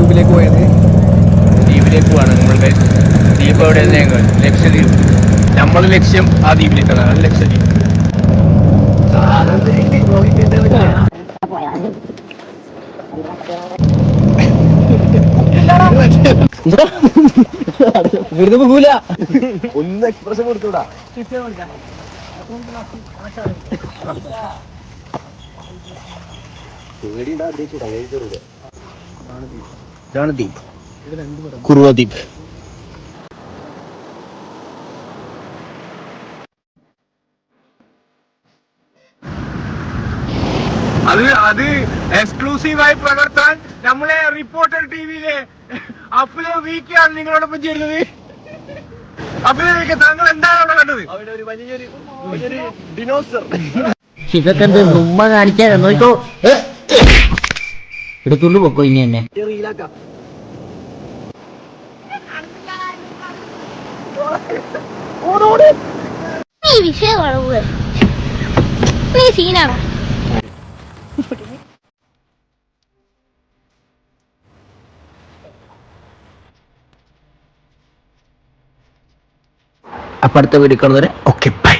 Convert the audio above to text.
ദ്വീപിലേക്ക് പോയത്. ദ്വീപിലേക്ക് പോവാണ് നമ്മളുടെ. ദ്വീപ് എവിടെയാണ്? ലക്ഷദ്വീപ്. നമ്മൾ ലക്ഷ്യം ആ ദ്വീപിലേക്കാണ്, ലക്ഷദ്വീപ്. ഇവിടുന്ന് പോകൂല. ഒന്ന് എക്സ്പ്രഷൻ കൊടുത്തൂടാ. ഇതാണ് ദ്വീപ്, കുറുവ ദ്വീപ്. അത് എക്സ്ക്ലൂസീവായി പകർത്താൻ നമ്മളെ റിപ്പോർട്ടർ ടിവിയിലെ അഫ്ലോ വീക്കാണ് നിങ്ങളോടൊപ്പം ചേരുന്നത്. അഫ്ലോ വീക്ക്, താങ്കൾ എന്താണ് അവിടെ കണ്ടത്? അവിടെ ഒരു വലിയൊരു ഡിനോസർ. ഇതൊക്കെ എന്ത് ഉമ്മ കാണിക്കാതെ നോക്കോ, എടുത്തുള്ളു പൊക്കോ ഇനി തന്നെ. ഈ വിഷയമാണ് നീ സീനാണോ? അപ്പൊ അടുത്ത വീഡിയോ കാണുന്നവരെ ഓക്കെ ബൈ.